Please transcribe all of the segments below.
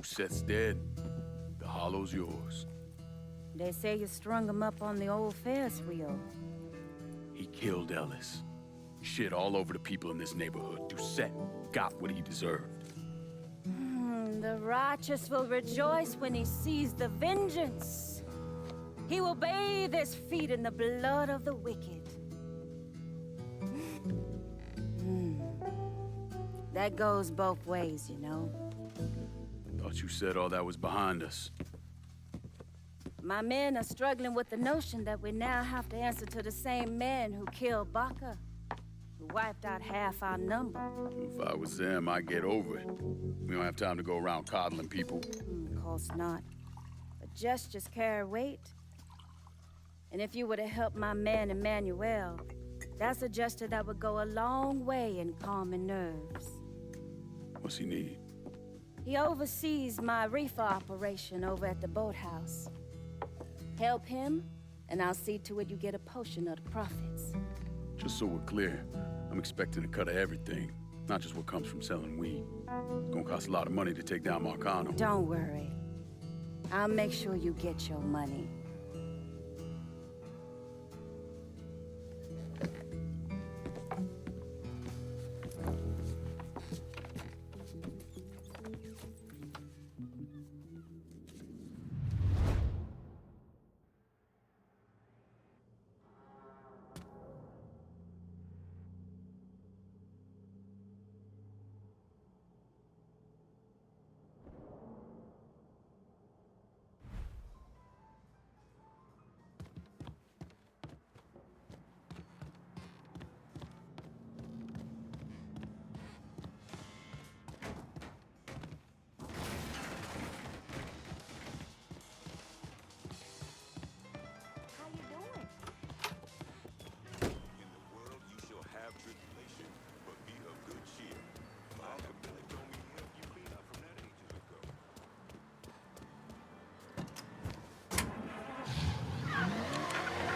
Doucette's dead. The hollow's yours. They say you strung him up on the old Ferris wheel. He killed Ellis. Shit all over the people in this neighborhood. Doucette got what he deserved. The righteous will rejoice when he sees the vengeance. He will bathe his feet in the blood of the wicked. That goes both ways, you know. Thought you said all that was behind us. My men are struggling with the notion that we now have to answer to the same man who killed Baca, who wiped out half our number. If I was them, I'd get over it. We don't have time to go around coddling people. Of course not. But gestures carry weight. And if you were to help my man Emmanuel, that's a gesture that would go a long way in calming nerves. What's he need? He oversees my reefer operation over at the boathouse. Help him, and I'll see to it you get a portion of the profits. Just so we're clear, I'm expecting a cut of everything, not just what comes from selling weed. It's gonna cost a lot of money to take down Marcano. Don't worry. I'll make sure you get your money.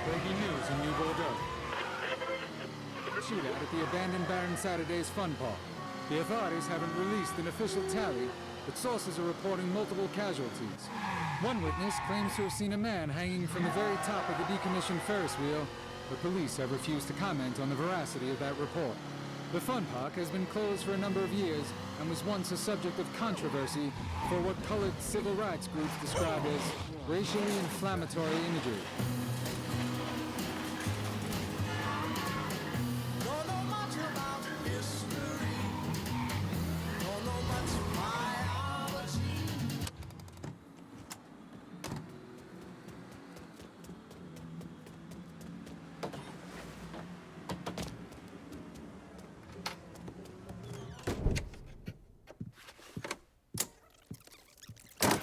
Breaking news in New Bordeaux. Shootout at the abandoned Baron Saturday's fun park. The authorities haven't released an official tally, but sources are reporting multiple casualties. One witness claims to have seen a man hanging from the very top of the decommissioned Ferris wheel, but police have refused to comment on the veracity of that report. The fun park has been closed for a number of years and was once a subject of controversy for what colored civil rights groups described as racially inflammatory imagery.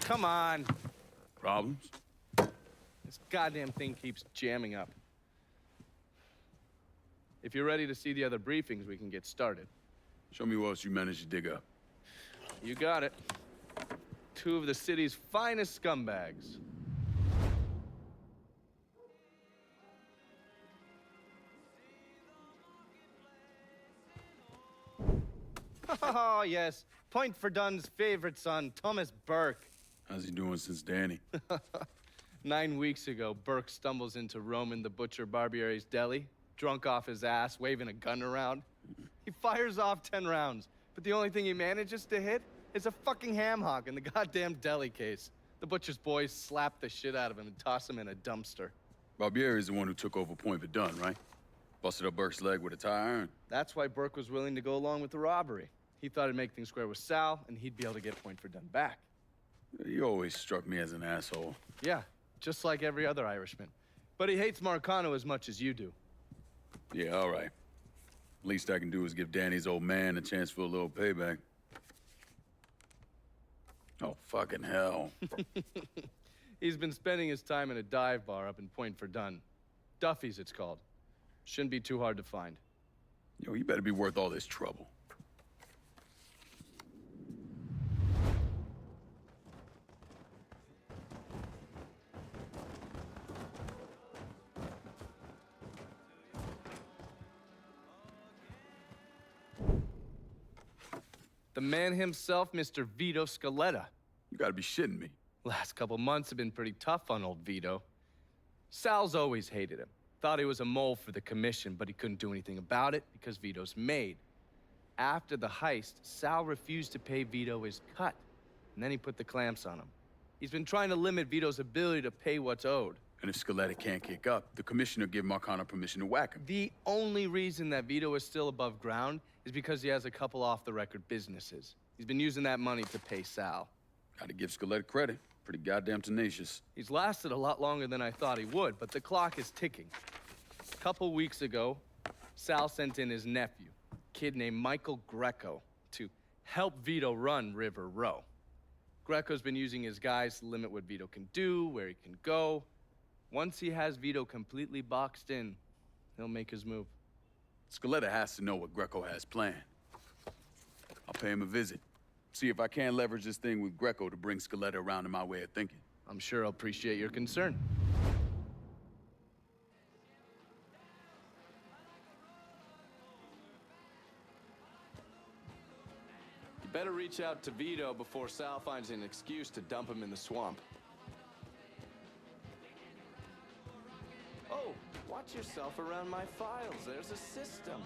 Come on. Problems? This goddamn thing keeps jamming up. If you're ready to see the other briefings, we can get started. Show me what else you managed to dig up. You got it. Two of the city's finest scumbags. Oh, yes. Point for Dunn's favorite son, Thomas Burke. How's he doing since Danny? 9 weeks ago, Burke stumbles into Roman the Butcher Barbiere's deli, drunk off his ass, waving a gun around. He fires off 10 rounds, but the only thing he manages to hit is a fucking ham hock in the goddamn deli case. The butcher's boys slap the shit out of him and toss him in a dumpster. Barbieri is the one who took over Point Verdun, right? Busted up Burke's leg with a tire iron. That's why Burke was willing to go along with the robbery. He thought it'd make things square with Sal, and he'd be able to get Point Verdun back. You always struck me as an asshole. Yeah, just like every other Irishman. But he hates Marcano as much as you do. Yeah, all right. Least I can do is give Danny's old man a chance for a little payback. Oh, fucking hell. He's been spending his time in a dive bar up in Point Verdun. Duffy's, it's called. Shouldn't be too hard to find. Yo, you better be worth all this trouble. The man himself, Mr. Vito Scaletta. You gotta be shitting me. Last couple months have been pretty tough on old Vito. Sal's always hated him. Thought he was a mole for the commission, but he couldn't do anything about it because Vito's made. After the heist, Sal refused to pay Vito his cut, and then he put the clamps on him. He's been trying to limit Vito's ability to pay what's owed. And if Scaletta can't kick up, the commissioner give Marcano permission to whack him. The only reason that Vito is still above ground is because he has a couple off-the-record businesses. He's been using that money to pay Sal. Gotta give Scaletta credit. Pretty goddamn tenacious. He's lasted a lot longer than I thought he would, but the clock is ticking. A couple weeks ago, Sal sent in his nephew, a kid named Michael Greco, to help Vito run River Row. Greco's been using his guys to limit what Vito can do, where he can go. Once he has Vito completely boxed in, he'll make his move. Scaletta has to know what Greco has planned. I'll pay him a visit. See if I can't leverage this thing with Greco to bring Scaletta around to my way of thinking. I'm sure he'll appreciate your concern. You better reach out to Vito before Sal finds an excuse to dump him in the swamp. Oh, watch yourself around my files. There's a system.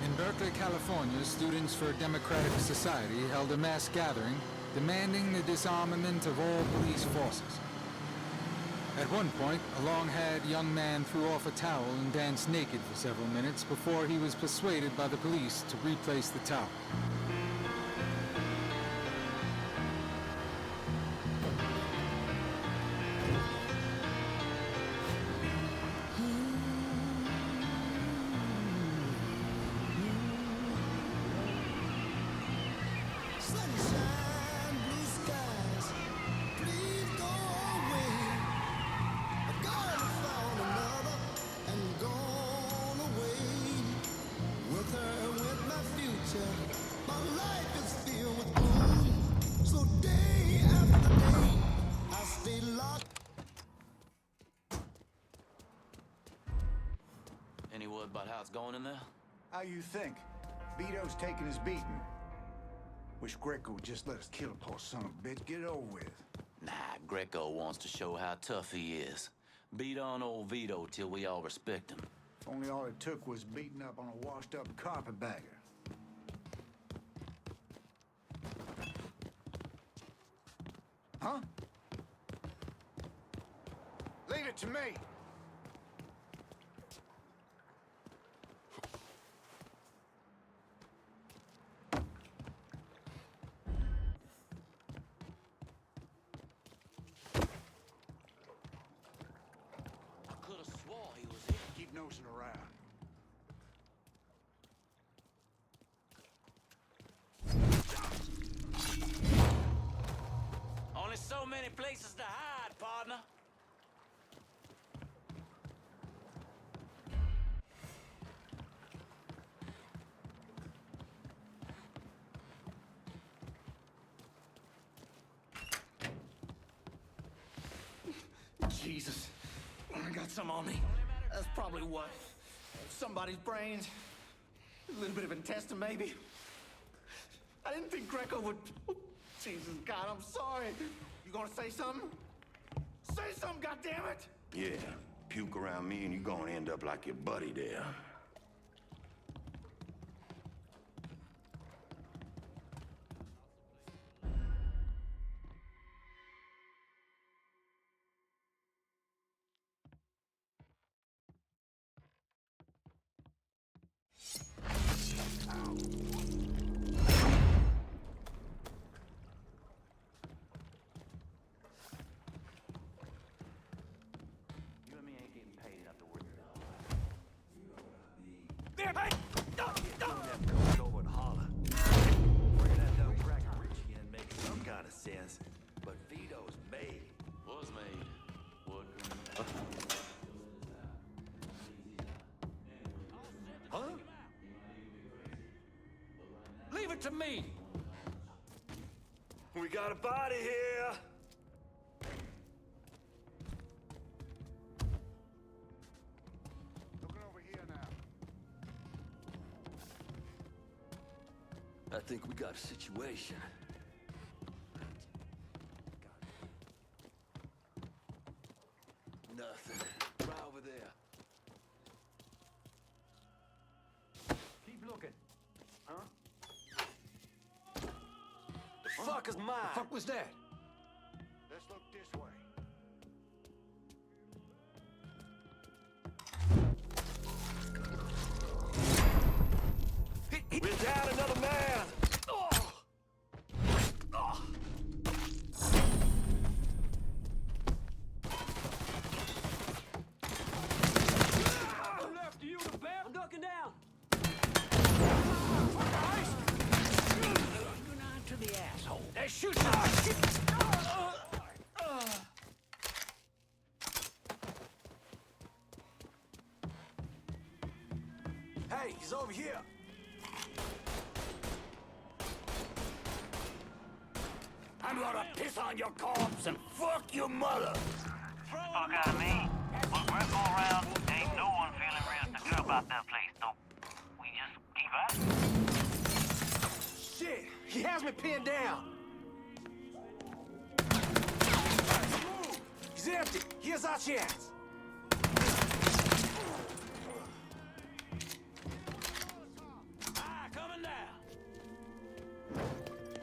In Berkeley, California, Students for a Democratic Society held a mass gathering demanding the disarmament of all police forces. At one point, a long-haired young man threw off a towel and danced naked for several minutes before he was persuaded by the police to replace the towel. Sunshine, blue skies, please go away. A girl found another and gone away. With her went my future. My life is filled with gloom. So day after day, I stay locked. Any word about how it's going in there? How you think? Vito's taking his beating. Wish Greco would just let us kill a poor son of a bitch. Get it over with. Nah, Greco wants to show how tough he is. Beat on old Vito till we all respect him. If only all it took was beating up on a washed-up carpetbagger. Huh? Leave it to me. I could have swore he was here. Keep nosing around. Only so many places to hide, partner. Jesus, I got some on me. That's probably what. Somebody's brains. A little bit of intestine, maybe. I didn't think Greco would. Oh, Jesus, God, I'm sorry. You gonna say something? Say something, goddammit! Yeah, puke around me and you're gonna end up like your buddy there. nonsense, but Vito's made. Was made. What? Huh? Leave it to me! We got a body here! Looking over here now. I think we got a situation. Nothing. Right over there. Keep looking. Huh? The fuck is mine? The fuck was that? Let's look this way. We're down another man! I'm after you, the bear! I'm ducking down! To the asshole. They're shooting! Hey, he's over here! I'm gonna piss on your corpse and fuck your mother! Fuck out of me. Look, we're going around. Ain't no one feeling real secure about that place, though. We just keep at it. Shit! He has me pinned down! He's empty! Here's our chance! Coming down!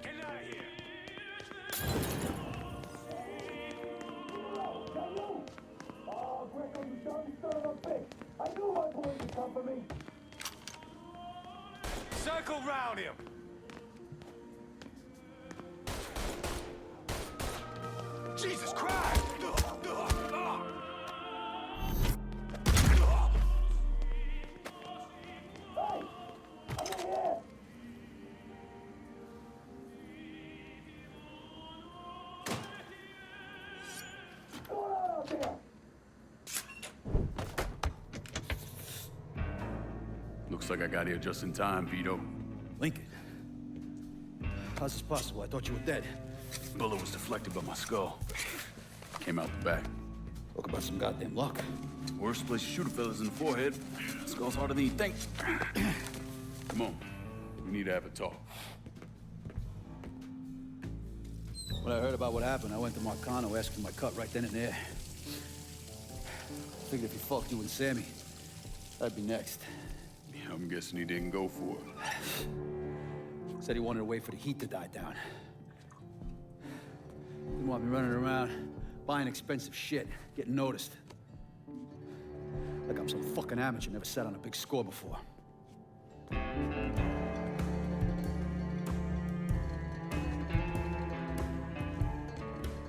Get out of here! Oh, Greco, you dumb son of a bitch! I knew my boy would come for me! Circle round him! Jesus Christ! Looks like I got here just in time, Vito. Lincoln. How's this possible? I thought you were dead. Bullet was deflected by my skull. Came out the back. Talk about some goddamn luck. Worst place to shoot a fella's in the forehead. Skull's harder than you think. Come on. We need to have a talk. When I heard about what happened, I went to Marcano, asked for my cut right then and there. Figured if he fucked you and Sammy, I'd be next. Yeah, I'm guessing he didn't go for it. Said he wanted to wait for the heat to die down. Didn't want me running around, buying expensive shit, getting noticed. Like I'm some fucking amateur, never sat on a big score before.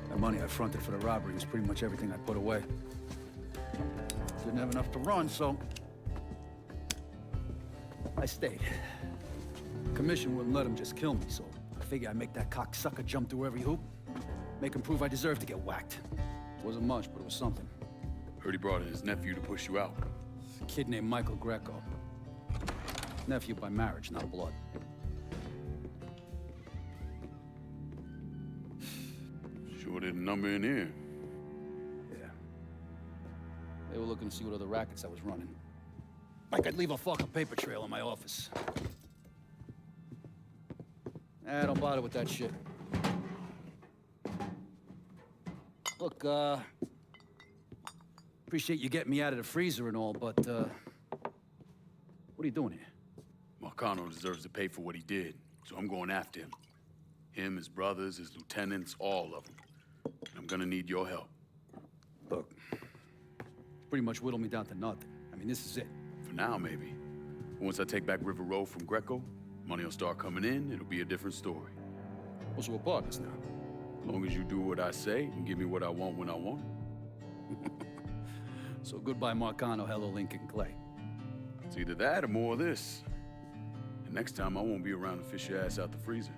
The money I fronted for the robbery was pretty much everything I put away. Didn't have enough to run, so I stayed. Commission wouldn't let him just kill me, so I figured I'd make that cocksucker jump through every hoop. Make him prove I deserve to get whacked. Wasn't much, but it was something. Heard he brought in his nephew to push you out. A kid named Michael Greco. Nephew by marriage, not blood. Sure didn't number in here. Yeah. They were looking to see what other rackets I was running. Like I'd leave a fucking paper trail in my office. Don't bother with that shit. Look, appreciate you getting me out of the freezer and all, but, what are you doing here? Marcano deserves to pay for what he did, so I'm going after him. Him, his brothers, his lieutenants, all of them. And I'm gonna need your help. Look, pretty much whittled me down to nothing. I mean, this is it. For now, maybe. Once I take back River Road from Greco, money will start coming in, it'll be a different story. Well, so we're partners now. As long as you do what I say and give me what I want when I want it. So goodbye, Marcano, hello, Lincoln Clay. It's either that or more of this. And next time, I won't be around to fish your ass out the freezer.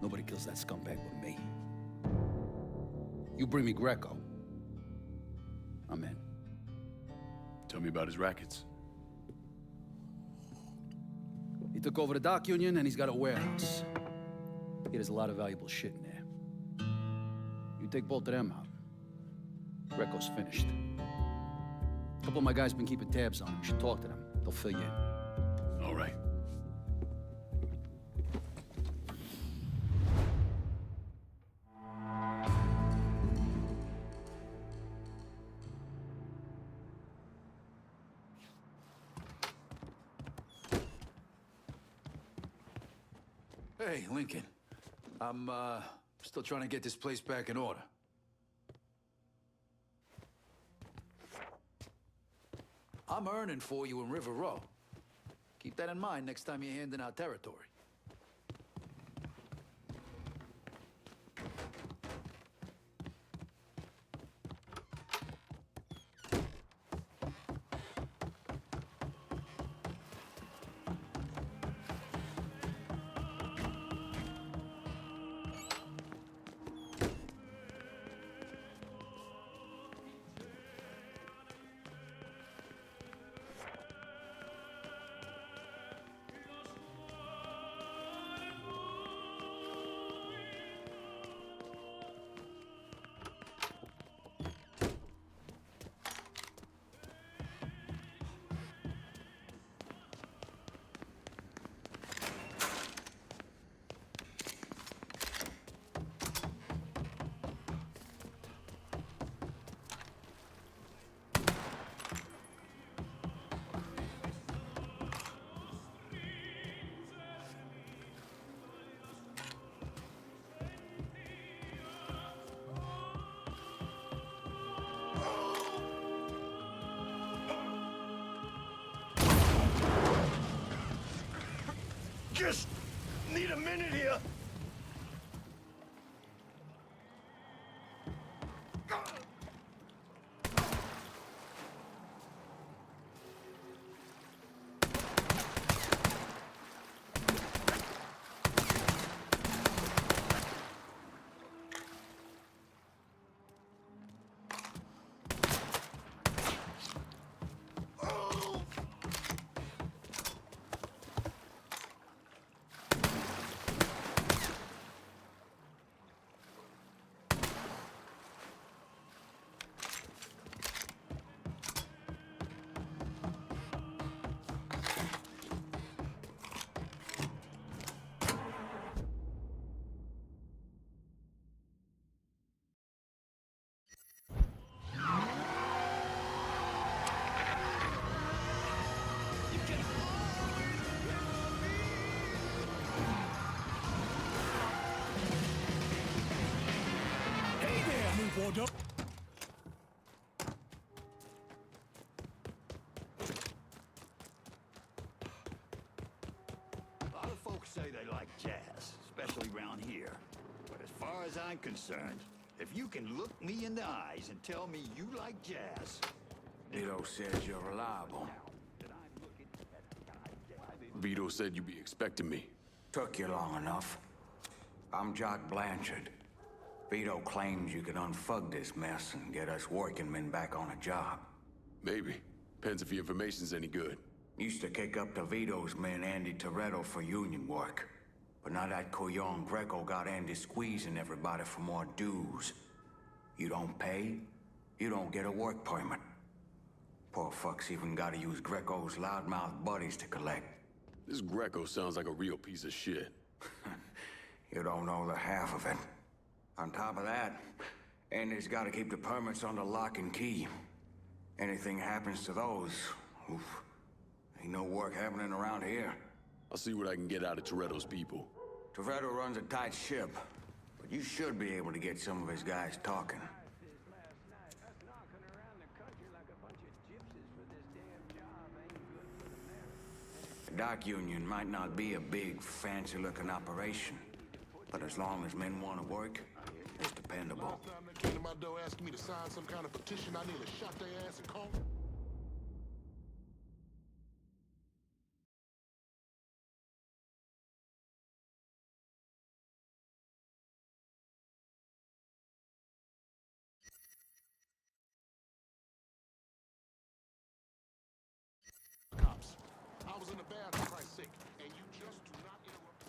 Nobody kills that scumbag but me. You bring me Greco, I'm in. Tell me about his rackets. He took over the dock union and he's got a warehouse. He has a lot of valuable shit in there. You take both of them out, Greco's finished. A couple of my guys been keeping tabs on him. You should talk to them. They'll fill you in. All right. Hey, Lincoln. I'm, still trying to get this place back in order. I'm earning for you in River Row. Keep that in mind next time you're handing out territory. Just need a minute here. Bordeaux. A lot of folks say they like jazz, especially around here. But as far as I'm concerned, if you can look me in the eyes and tell me you like jazz... Vito says you're reliable. Vito said you'd be expecting me. Took you long enough. I'm Jock Blanchard. Vito claims you can unfug this mess and get us working men back on a job. Maybe. Depends if the information's any good. Used to kick up to Vito's man Andy Toretto for union work. But now that Couillon Greco got Andy squeezing everybody for more dues. You don't pay, you don't get a work permit. Poor fuck's even gotta use Greco's loudmouth buddies to collect. This Greco sounds like a real piece of shit. You don't know the half of it. On top of that, Andy's gotta keep the permits under lock and key. Anything happens to those, oof, ain't no work happening around here. I'll see what I can get out of Toretto's people. Toretto runs a tight ship, but you should be able to get some of his guys talking. The dock union might not be a big, fancy-looking operation, but as long as men want to work, it's dependable. Last time they came to my door asking me to sign some kind of petition, I nearly shot their ass and called. fair, for Christ's sake. And you just do not interrupt.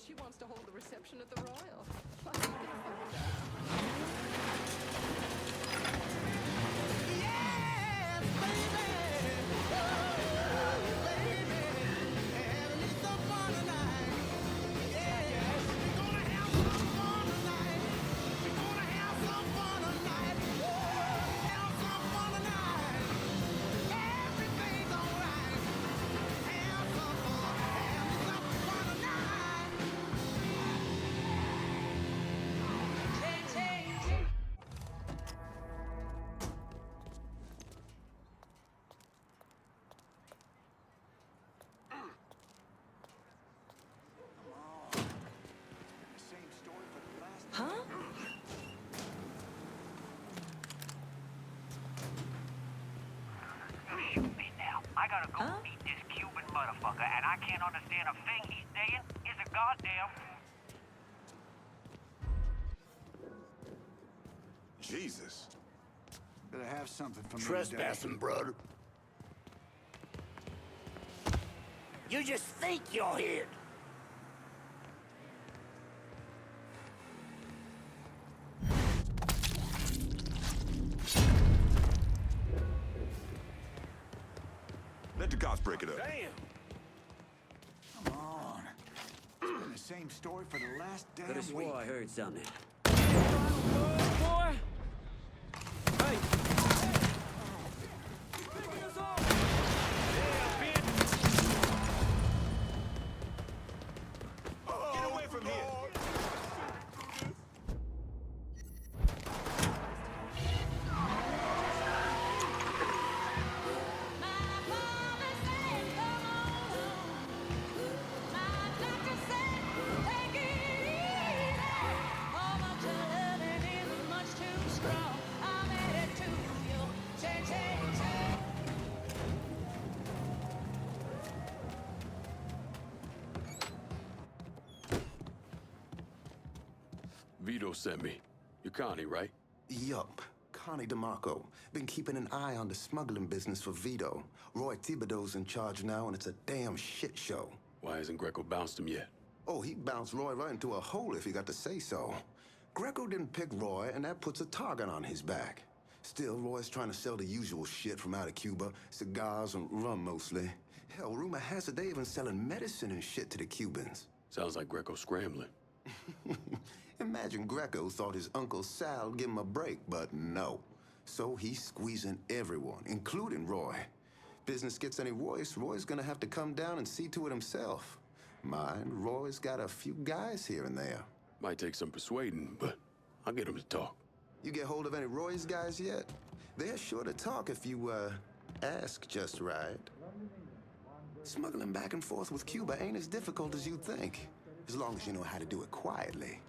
She wants to hold the reception at the Royal. What are you gonna find out? Huh? Shoot me now. I gotta go meet this Cuban motherfucker, and I can't understand a thing he's saying. It's a goddamn... Jesus. Better have something for me Trespassing, brother. You just think you're here. Let the cops break it up. Damn! Come on. It's been the same story for the last damn Could have week. swore I heard something. Boy! Hey! Get away from here! Vito sent me. You're Connie, right? Yup. Connie DeMarco. Been keeping an eye on the smuggling business for Vito. Roy Thibodeau's in charge now, and it's a damn shit show. Why hasn't Greco bounced him yet? Oh, he bounced Roy right into a hole if he got to say so. Greco didn't pick Roy, and that puts a target on his back. Still, Roy's trying to sell the usual shit from out of Cuba. Cigars and rum, mostly. Hell, rumor has it they even selling medicine and shit to the Cubans. Sounds like Greco's scrambling. Imagine Greco thought his Uncle Sal'd give him a break, but no. So he's squeezing everyone, including Roy. Business gets any worse, Roy's gonna have to come down and see to it himself. Mind, Roy's got a few guys here and there. Might take some persuading, but I'll get him to talk. You get hold of any Roy's guys yet? They're sure to talk if you, ask just right. Smuggling back and forth with Cuba ain't as difficult as you think, as long as you know how to do it quietly.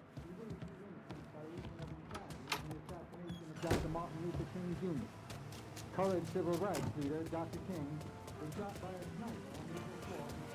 Dr. Martin Luther King Jr. Colored civil rights leader Dr. King was shot by a sniper on April 4th.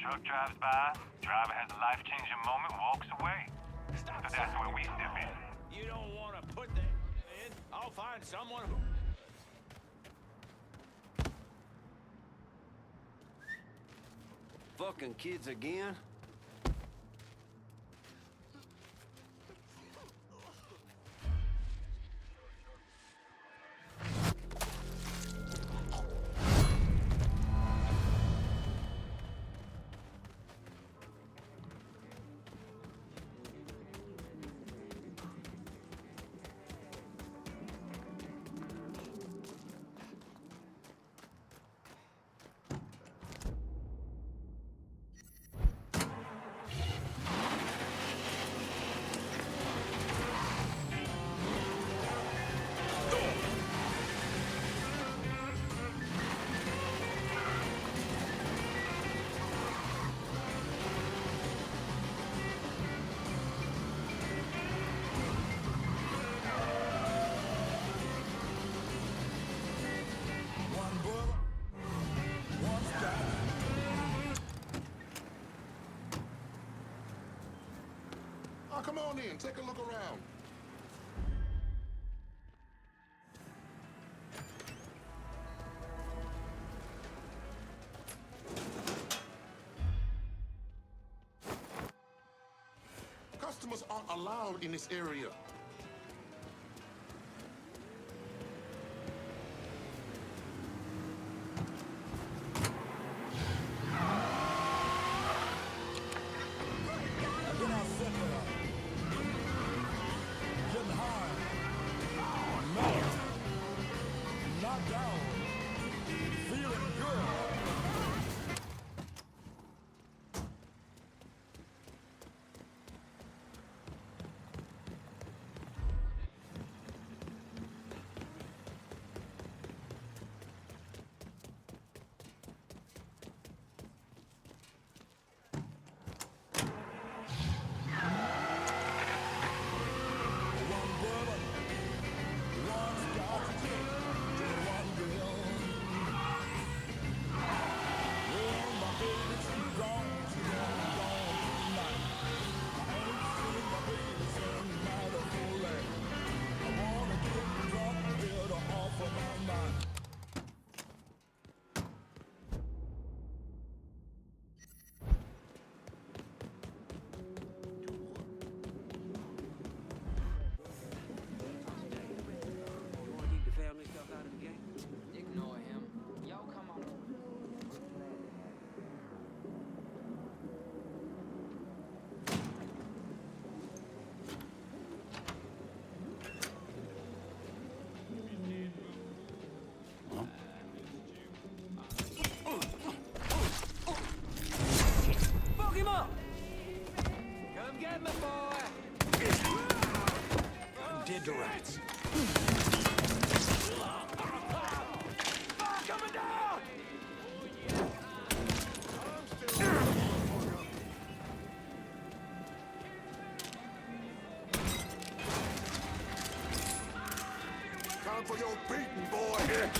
Truck drives by, driver has a life-changing moment, walks away. But that's where we step in. You don't want to put that in. I'll find someone who... Fucking kids again? Oh, come on in. Take a look around. Customers aren't allowed in this area. Dead to rats. Coming down! Time for your beating, boy!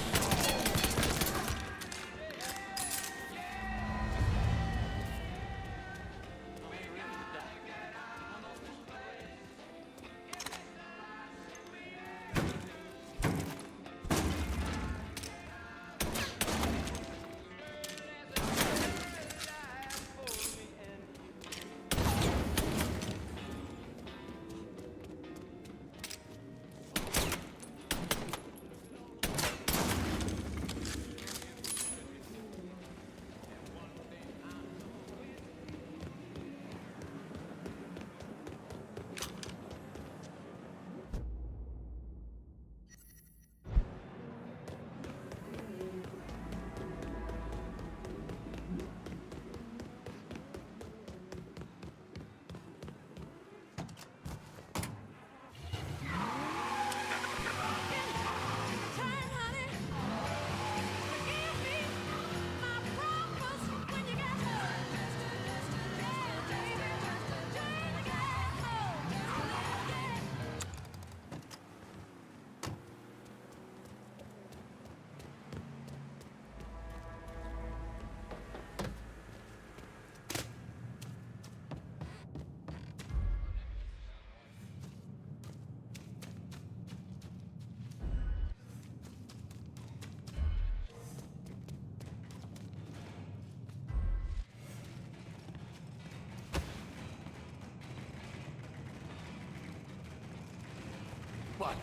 What?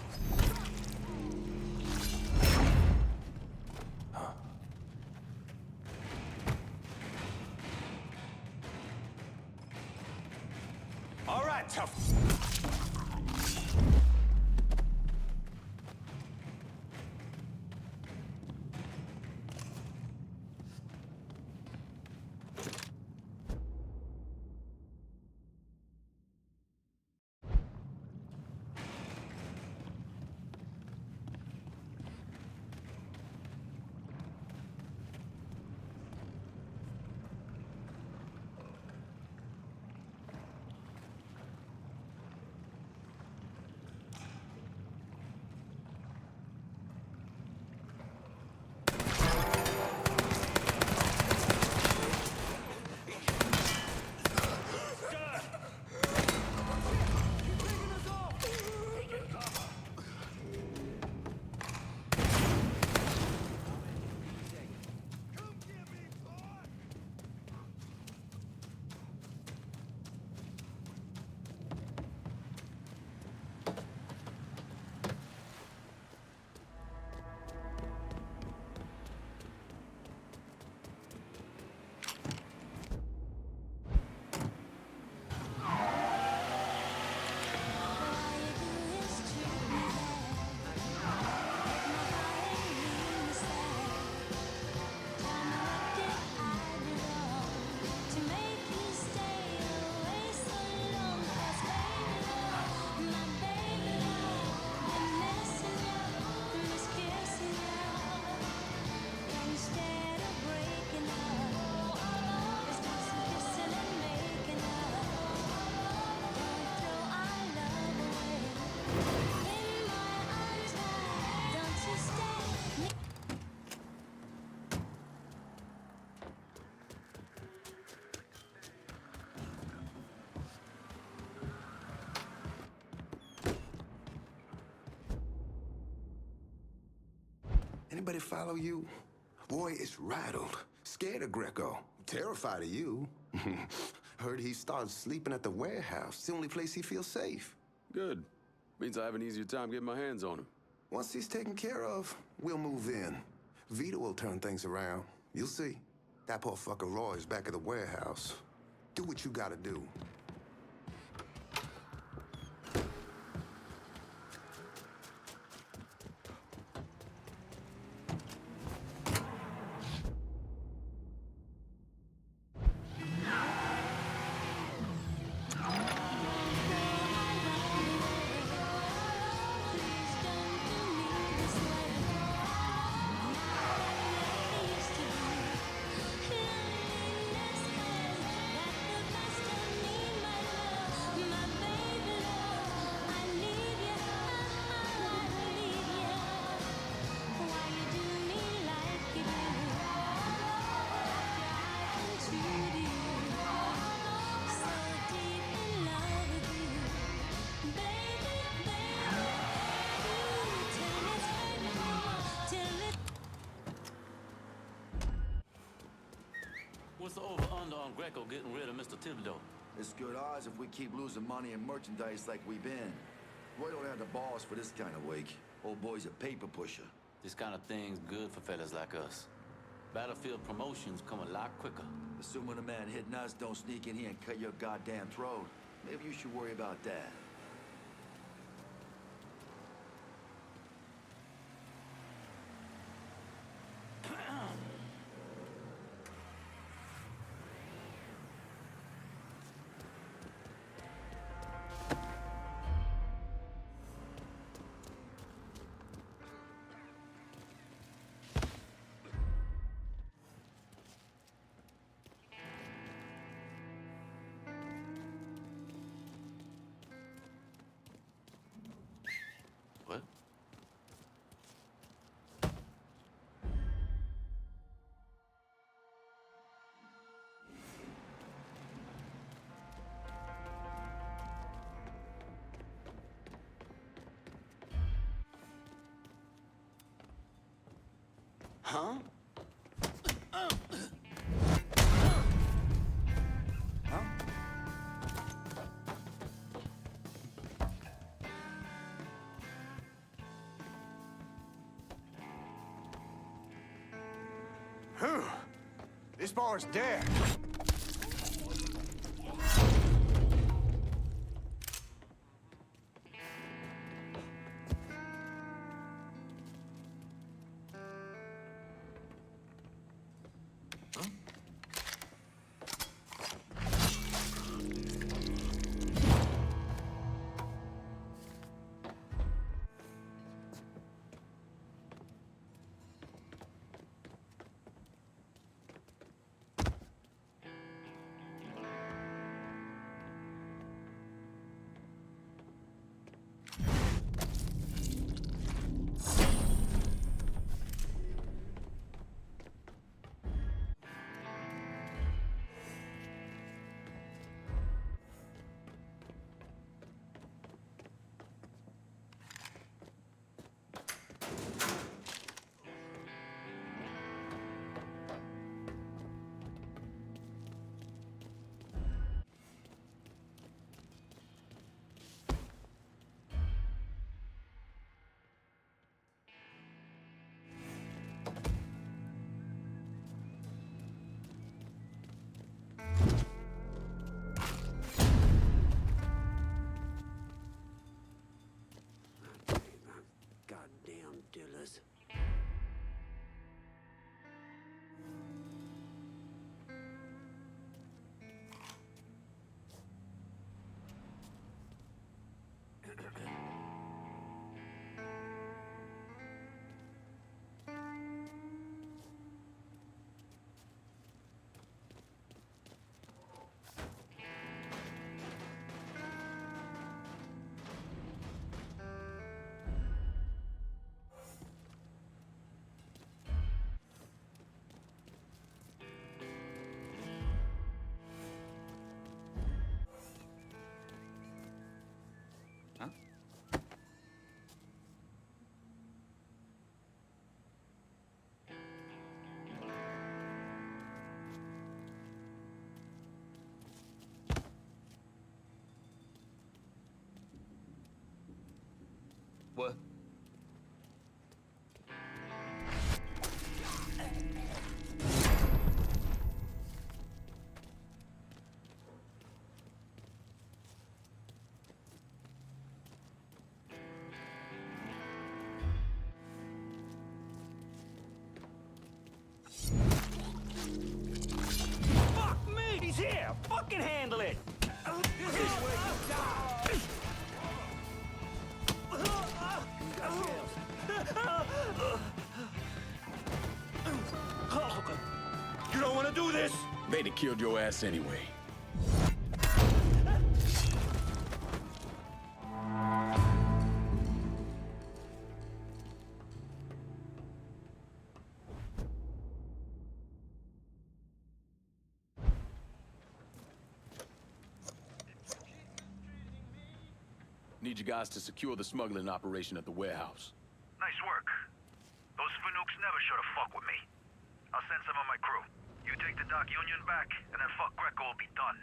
All right, tough. Anybody follow you? Roy is rattled, scared of Greco, terrified of you. Heard he started sleeping at the warehouse. It's the only place he feels safe. Good. Means I have an easier time getting my hands on him. Once he's taken care of, we'll move in. Vito will turn things around. You'll see. That poor fucker Roy is back at the warehouse. Do what you gotta do. What's the over-under on Greco getting rid of Mr. Thibodeau? It's good odds if we keep losing money and merchandise like we've been. Roy don't have the balls for this kind of wake. Old boy's a paper pusher. This kind of thing's good for fellas like us. Battlefield promotions come a lot quicker. Assuming a man hitting us don't sneak in here and cut your goddamn throat. Maybe you should worry about that. What? Huh? far as dare. Goddamn dillers. What? Fuck me! He's here! Fucking handle it! This way you die! You don't want to do this? They'd have killed your ass anyway. Need you guys to secure the smuggling operation at the warehouse. Nice work. Those Fanooks never should have fucked with me. I'll send some of my crew. You take the Doc Union back, and then fuck Greco will be done.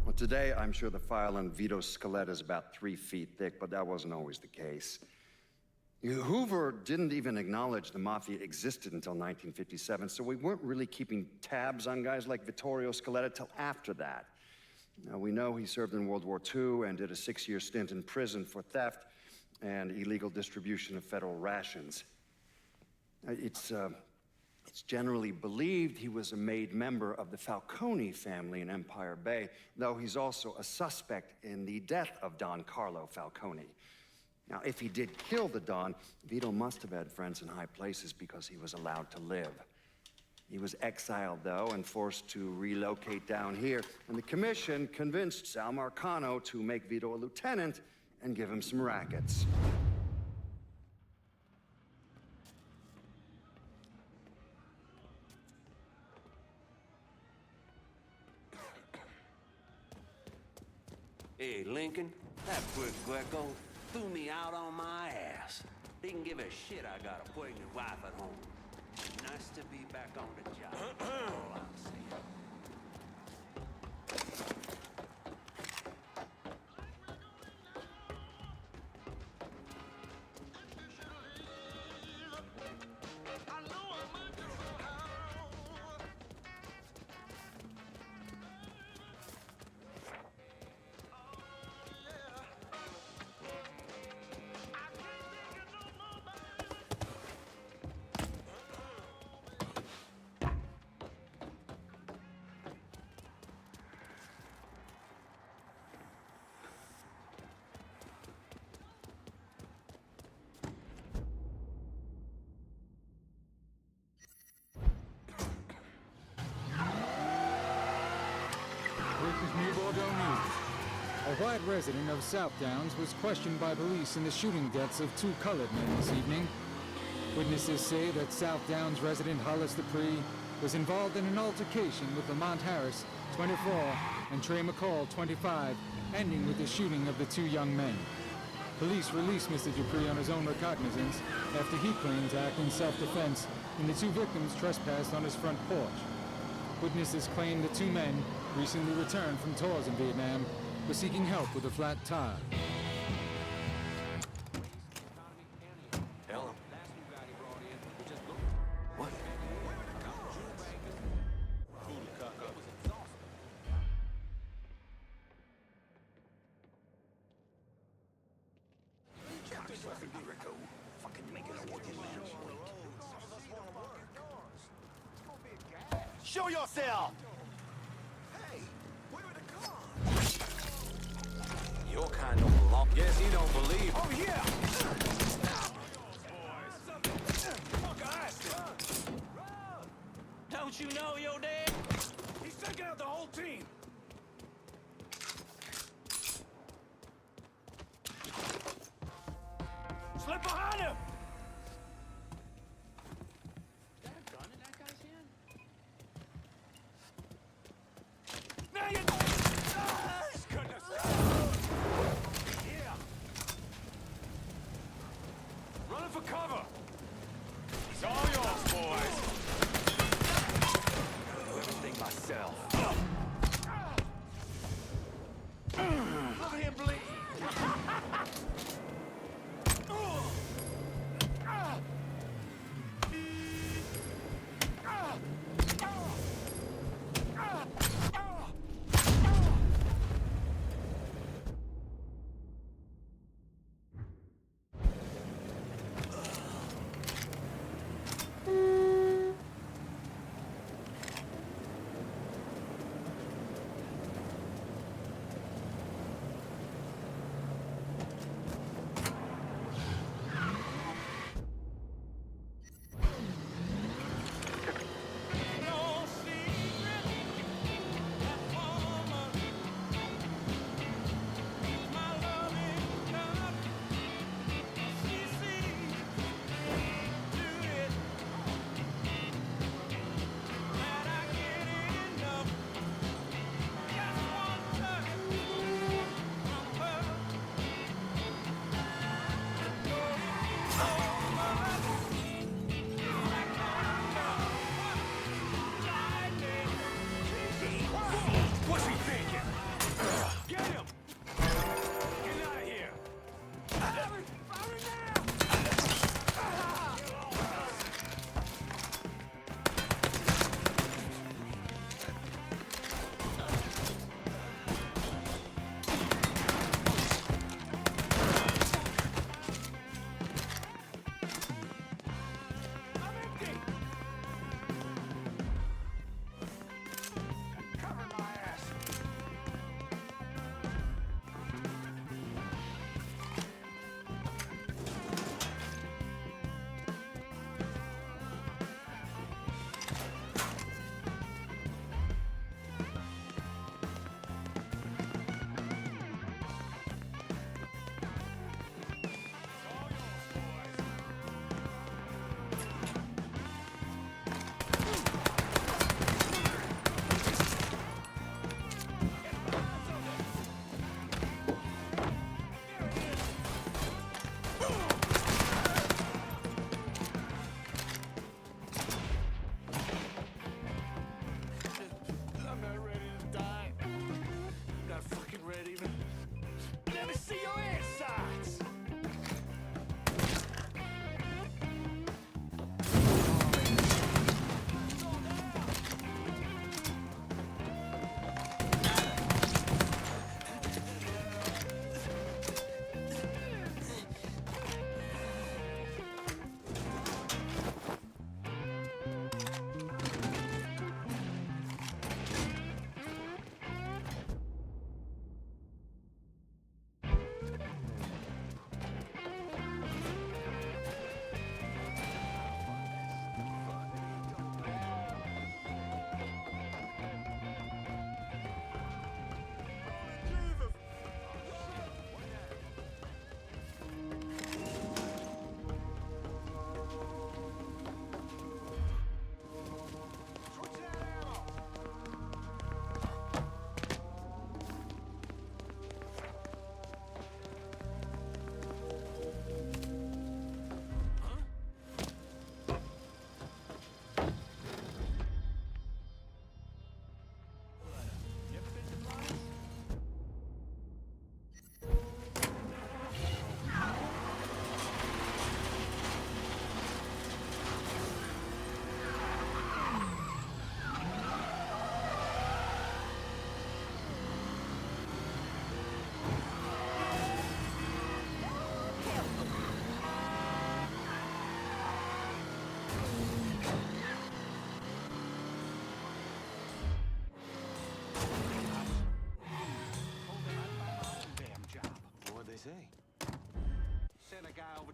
Well, today, I'm sure the file on Vito's skeleton is about 3 feet thick, but that wasn't always the case. Hoover didn't even acknowledge the Mafia existed until 1957, so we weren't really keeping tabs on guys like Vittorio Scaletta till after that. Now, we know he served in World War II and did a 6-year stint in prison for theft and illegal distribution of federal rations. It's generally believed he was a made member of the Falcone family in Empire Bay, though he's also a suspect in the death of Don Carlo Falcone. Now, if he did kill the Don, Vito must have had friends in high places because he was allowed to live. He was exiled, though, and forced to relocate down here, and the commission convinced Sal Marcano to make Vito a lieutenant and give him some rackets. Hey, Lincoln, that quick, Greco. threw me out on my ass. Didn't give a shit I got a pregnant wife at home. Nice to be back on the job. That's all I'm saying. This is New Bordeaux News. A white resident of South Downs was questioned by police in the shooting deaths of two colored men this evening. Witnesses say that South Downs resident Hollis Dupree was involved in an altercation with Lamont Harris, 24, and Trey McCall, 25, ending with the shooting of the two young men. Police released Mr. Dupree on his own recognizance after he claimed to act in self-defense when the two victims trespassed on his front porch. Witnesses claim the two men, recently returned from tours in Vietnam, were seeking help with a flat tire. Hello? What? Show yourself! Your kind don't belong. Guess he don't believe. Oh, yeah! Don't you know your dad? He's taking out the whole team! Slip behind him! Is that a gun in that guy's hand? Now you... Ah, goodness! Yeah!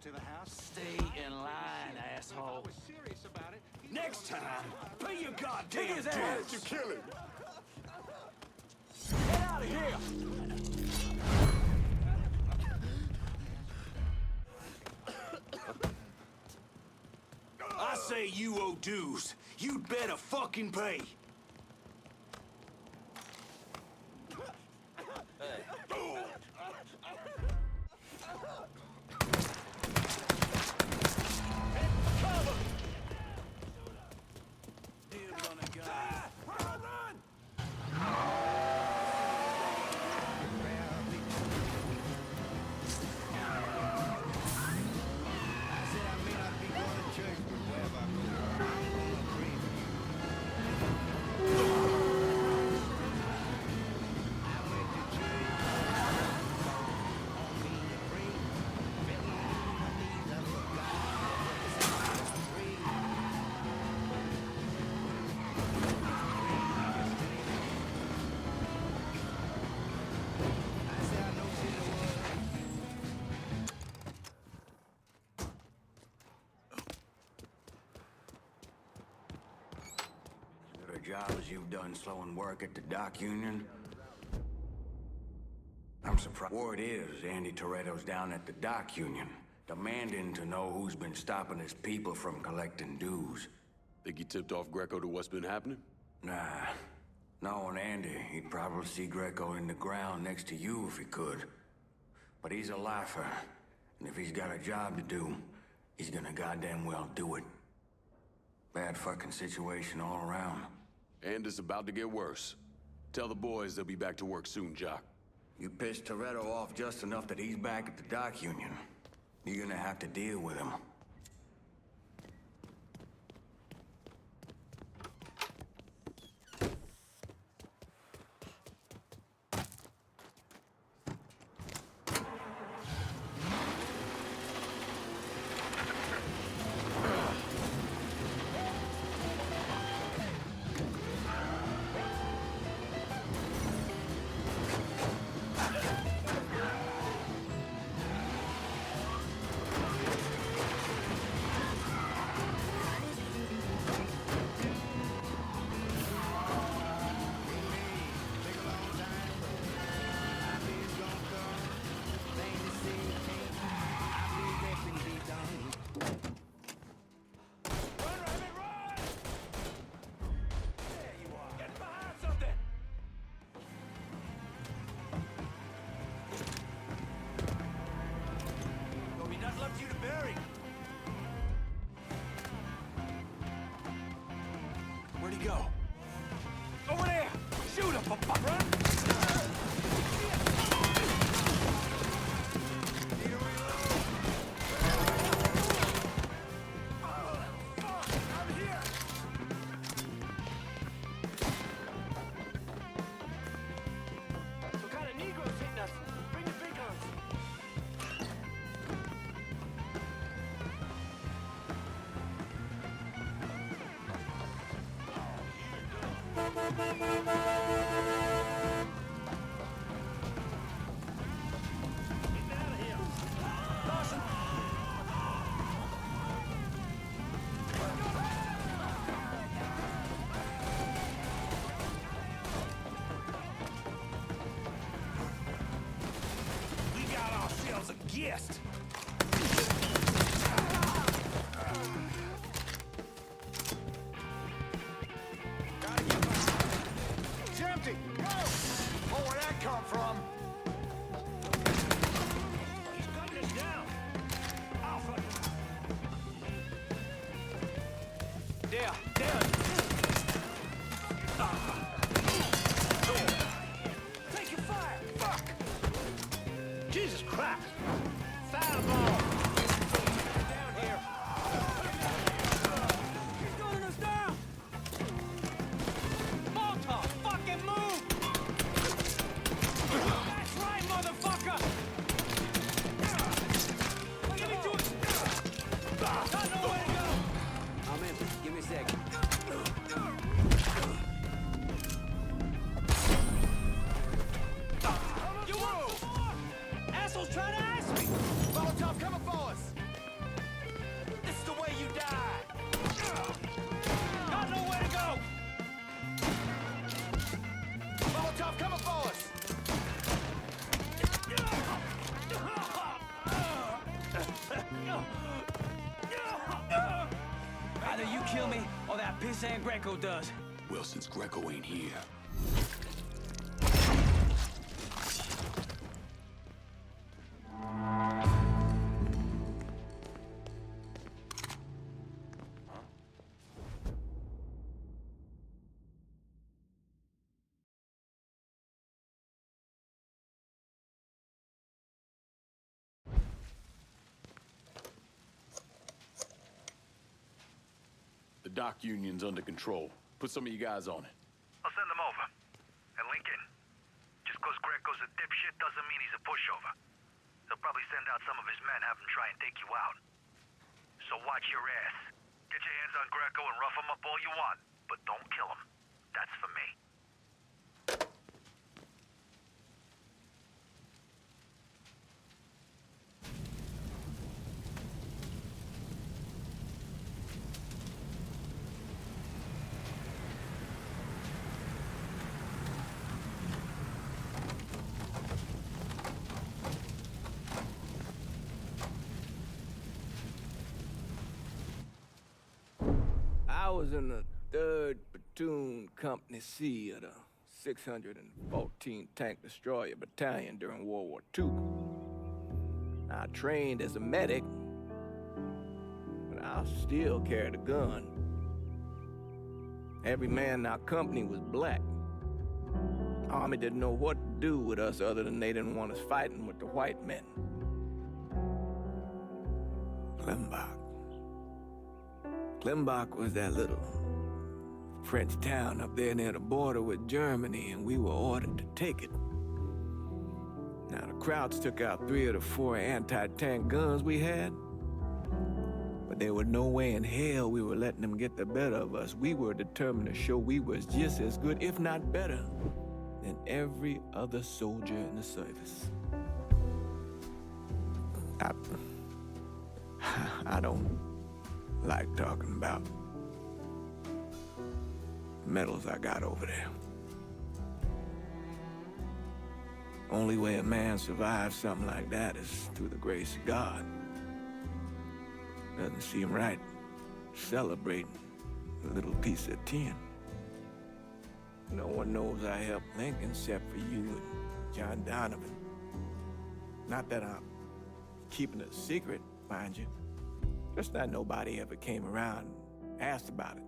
to the house? Stay in line, asshole. Serious about it. Next time, pay your goddamn Kick his ass. dues. You kill him. Get out of here! I say you owe dues. You'd better fucking pay. The jobs you've done slowing work at the dock union? I'm surprised. Word is, Andy Toretto's down at the dock union, demanding to know who's been stopping his people from collecting dues. Think he tipped off Greco to what's been happening? Nah. Knowing Andy, he'd probably see Greco in the ground next to you if he could. But he's a lifer, and if he's got a job to do, he's gonna goddamn well do it. Bad fucking situation all around. And it's about to get worse. Tell the boys they'll be back to work soon, Jock. You pissed Toretto off just enough that he's back at the dock union. You're gonna have to deal with him. Where'd he go? Over there! Shoot him, run! What kind of Negroes hitting us? Bring the big guns. We got ourselves a guest. It's empty. Pissant Greco does? Well, since Greco ain't here. The dock union's under control. Put some of you guys on it. I'll send them over. And Lincoln, just cause Greco's a dipshit doesn't mean he's a pushover. They'll probably send out some of his men, have him try and take you out. So watch your ass. Get your hands on Greco and rough him up all you want, but don't kill him. That's for me. I was in the 3rd Platoon Company C of the 614 Tank Destroyer Battalion during World War II. I trained as a medic, but I still carried a gun. Every man in our company was black. Army didn't know what to do with us other than they didn't want us fighting with the white men. Klimbach was that little French town up there near the border with Germany, and we were ordered to take it. Now, the Krauts took out 3 of the 4 anti-tank guns we had, but there was no way in hell we were letting them get the better of us. We were determined to show we was just as good, if not better, than every other soldier in the service. I don't like talking about medals I got over there. Only way a man survives something like that is through the grace of God. Doesn't seem right celebrating a little piece of tin. No one knows I helped Lincoln except for you and John Donovan. Not that I'm keeping it a secret, mind you. Just that nobody ever came around and asked about it.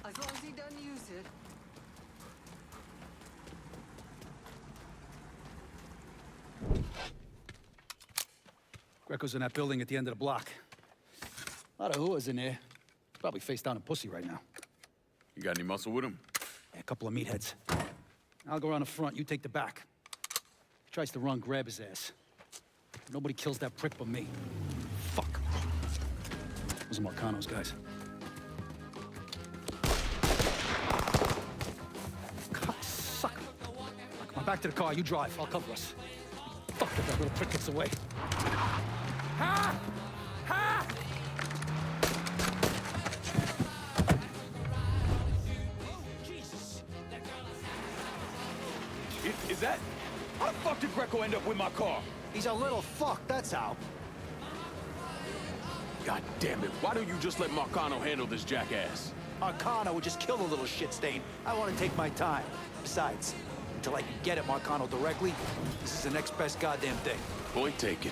As long as he doesn't use it. Greco's in that building at the end of the block. A lot of whoas in there. Probably face down in pussy right now. You got any muscle with him? Yeah, a couple of meatheads. I'll go around the front, you take the back. He tries to run, grab his ass. Nobody kills that prick but me. Fuck. Those are Marcano's guys. Cocksucker. Come on, back to the car, you drive, I'll cover us. Fuck if that little prick gets away. Ha! Ha! Is that... How the fuck did Greco end up with my car? He's a little fuck, that's how. God damn it, why don't you just let Marcano handle this jackass? Marcano would just kill the little shit stain. I want to take my time. Besides, until I can get at Marcano directly, this is the next best goddamn thing. Point taken.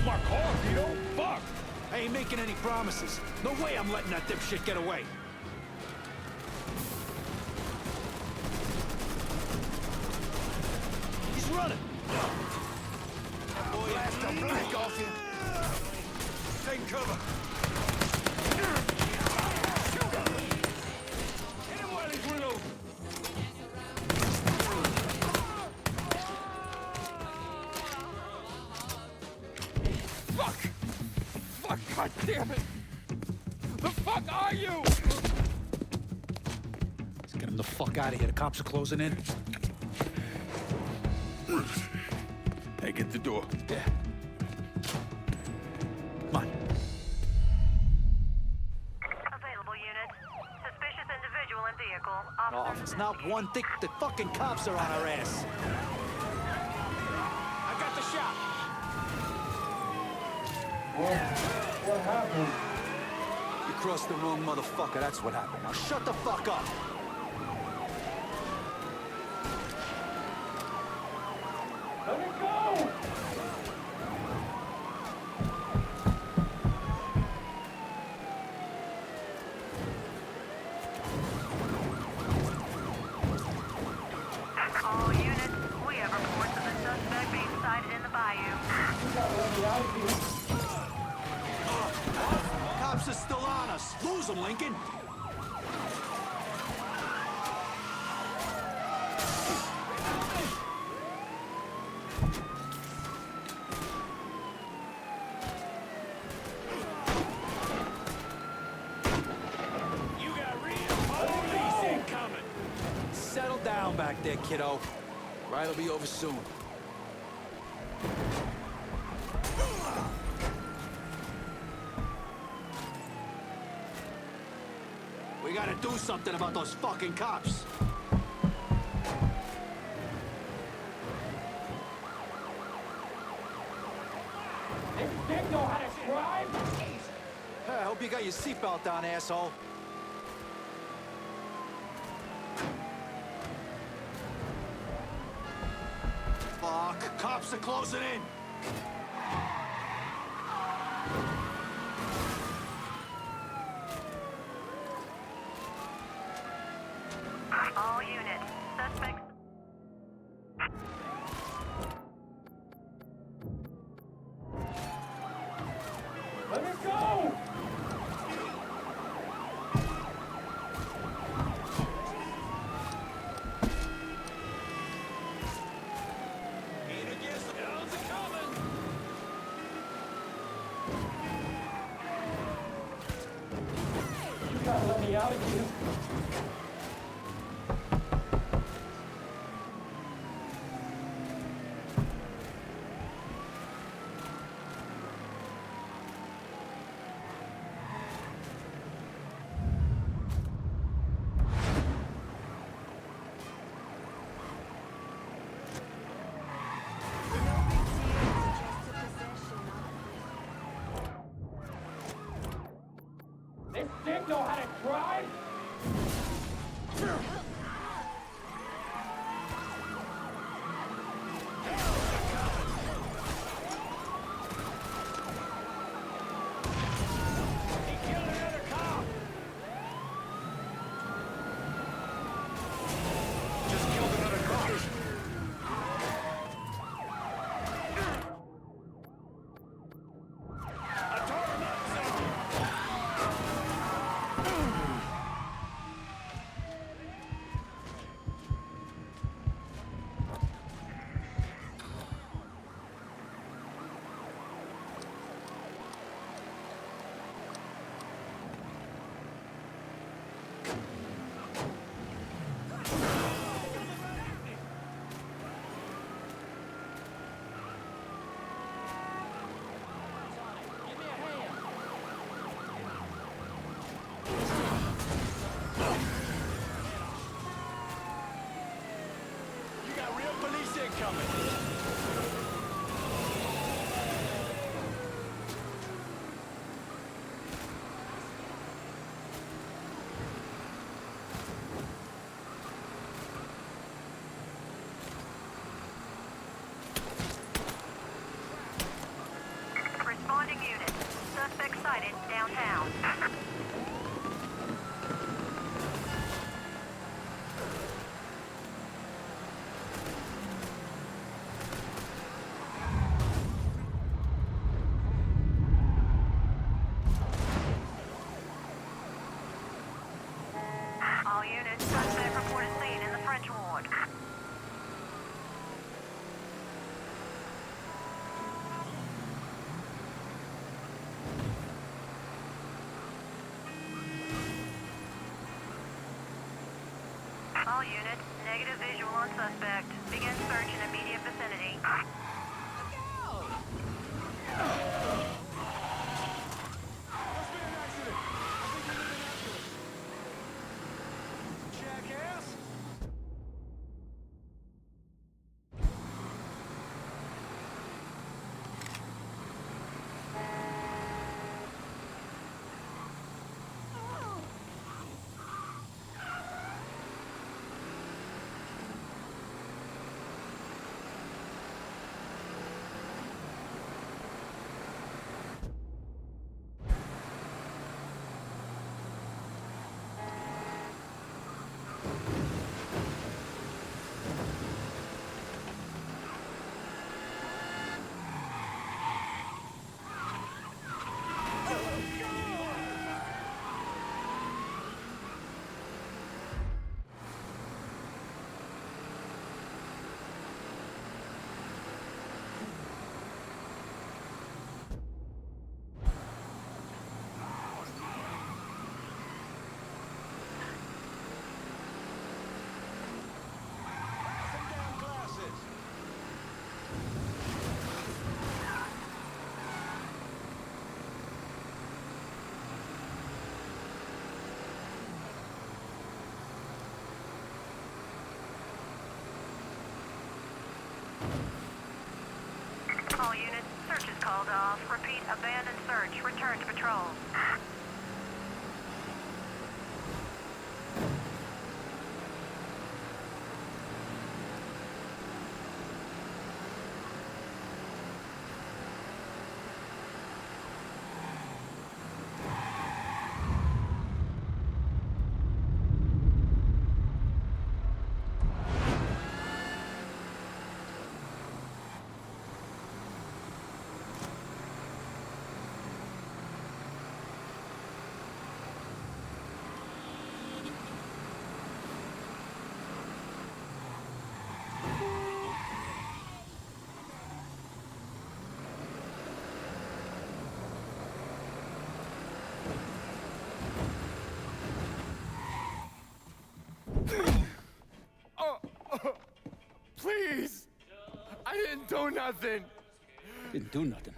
My car, Vito! Fuck! I ain't making any promises. No way I'm letting that dipshit get away. He's running! Boy, blast a blank off you! Take cover! Hit him while he's reloading! God damn it! The fuck are you? Let's get him the fuck out of here. The cops are closing in. Hey, get the door. Yeah. Come on. Available unit. Suspicious individual in vehicle. Oh, if it's not one thing, the fucking cops are on our ass. I got the shot. What happened? You crossed the wrong motherfucker, that's what happened. Now shut the fuck up! Let me go! All units, we have reports of the suspect being sighted in the bayou. You gotta let me out of here. Cops are still on us. Lose them, Lincoln. You got real police incoming. Settle down back there, kiddo. Ride'll be over soon. We gotta do something about those fucking cops. This dick know how to drive? I hope you got your seatbelt on, asshole. Fuck, cops are closing in. All units, suspects. Let me go! You gotta let me out of here. This dick know how to drive? You got real police incoming. Responding unit. Suspect sighted downtown. All units, suspect reported seen in the French ward. All units, negative visual on suspect. Begin search in immediate vicinity. Jackass! All units, search is called off. Repeat, abandoned search. Return to patrol. Please! I didn't do nothing! Didn't do nothing.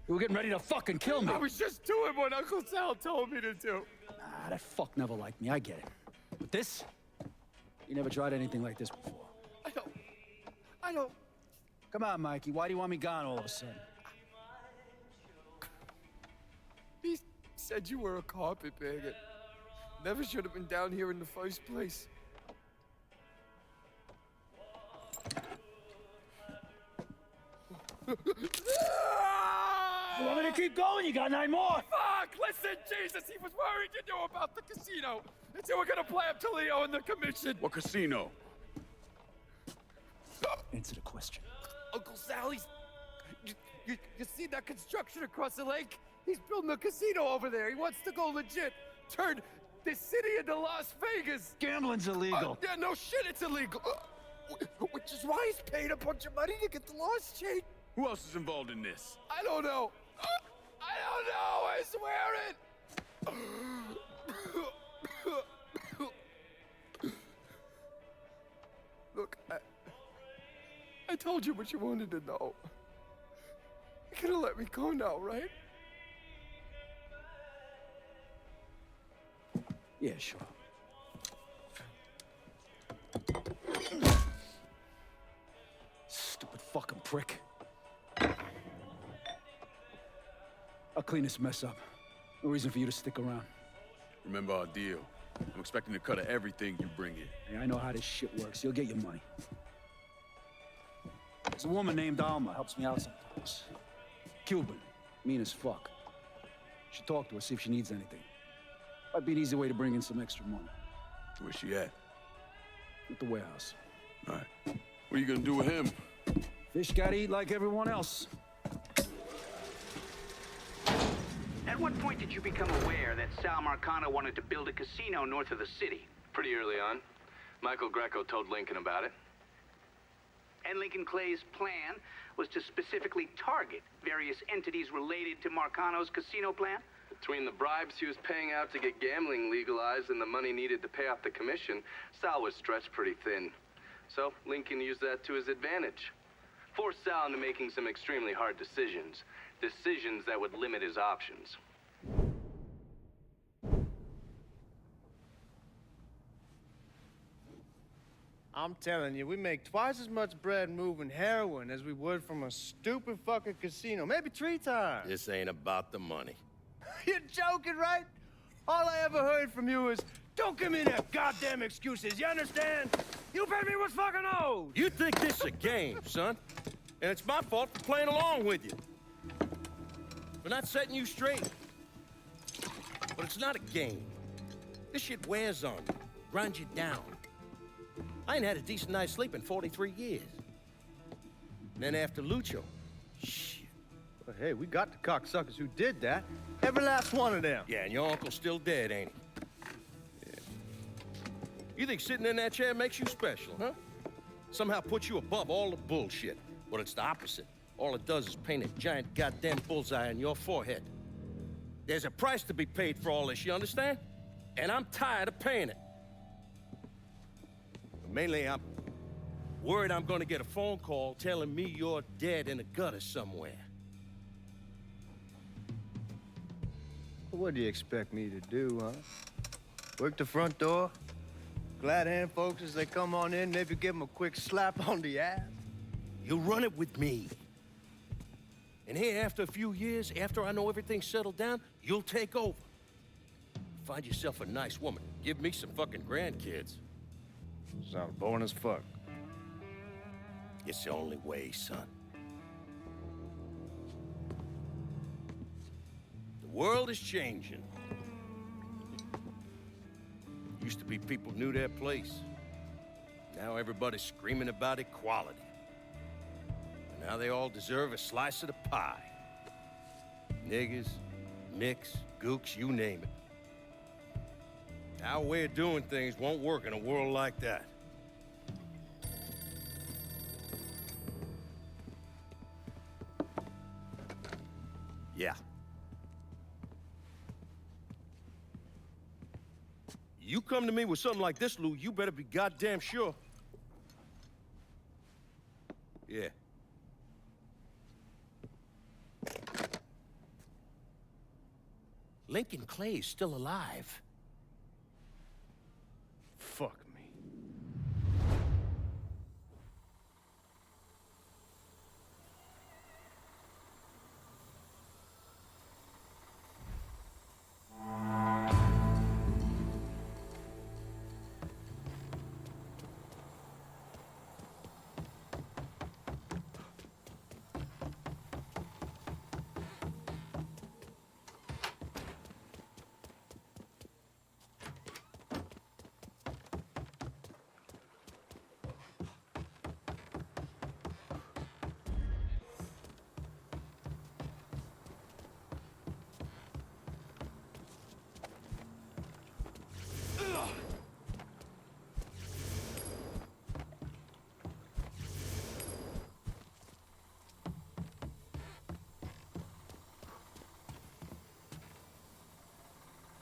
You were getting ready to fucking kill me. I was just doing what Uncle Sal told me to do. Ah, that fuck never liked me, I get it. But this? You never tried anything like this before. I don't... Come on, Mikey, why do you want me gone all of a sudden? He said you were a carpetbagger. Never should have been down here in the first place. You want me to keep going? You got 9 more! Fuck! Listen, Jesus, he was worried you knew about the casino. And so we're gonna play up to Leo and the commission. What casino? Answer the question. Uncle Sally's... You see that construction across the lake? He's building a casino over there. He wants to go legit. Turn this city into Las Vegas. Gambling's illegal. Yeah, no shit, it's illegal. Which is why he's paid a bunch of money to get the lost chain. Who else is involved in this? I don't know. I don't know, I swear it. Look, I told you what you wanted to know. You're gonna let me go now, right? Yeah, sure. Stupid fucking prick. I'll clean this mess up. No reason for you to stick around. Remember our deal. I'm expecting a cut of everything you bring in. Hey, I know how this shit works. You'll get your money. There's a woman named Alma, helps me out sometimes. Cuban, mean as fuck. Should talk to her, see if she needs anything. Might be an easy way to bring in some extra money. Where's she at? At the warehouse. All right. What are you gonna do with him? Fish gotta eat like everyone else. At what point did you become aware that Sal Marcano wanted to build a casino north of the city? Pretty early on. Michael Greco told Lincoln about it. And Lincoln Clay's plan was to specifically target various entities related to Marcano's casino plan? Between the bribes he was paying out to get gambling legalized and the money needed to pay off the commission, Sal was stretched pretty thin. So Lincoln used that to his advantage. Forced Sal into making some extremely hard decisions. Decisions that would limit his options. I'm telling you, we make twice as much bread moving heroin as we would from a stupid fucking casino. Maybe 3 times. This ain't about the money. You're joking, right? All I ever heard from you is, don't give me that goddamn excuses, you understand? You pay me what's fucking owed! You think this is a game, son? And it's my fault for playing along with you. For not setting you straight. But it's not a game. This shit wears on you, grinds you down. I ain't had a decent night's sleep in 43 years. And then after Lucho, shit. Well, hey, we got the cocksuckers who did that. Every last one of them. Yeah, and your uncle's still dead, ain't he? Yeah. You think sitting in that chair makes you special, huh? Somehow puts you above all the bullshit. But it's the opposite. All it does is paint a giant goddamn bullseye on your forehead. There's a price to be paid for all this, you understand? And I'm tired of paying it. But mainly, I'm worried I'm gonna get a phone call telling me you're dead in a gutter somewhere. What do you expect me to do, huh? Work the front door? Glad hand folks as they come on in, maybe give them a quick slap on the ass? You run it with me. And here, after a few years, after I know everything's settled down, you'll take over. Find yourself a nice woman. Give me some fucking grandkids. Sounds boring as fuck. It's the only way, son. The world is changing. Used to be people knew their place. Now everybody's screaming about equality. And now they all deserve a slice of the pie. Niggers, nicks, gooks, you name it. Our way of doing things won't work in a world like that. Yeah. You come to me with something like this, Lou, you better be goddamn sure. Yeah. Lincoln Clay is still alive.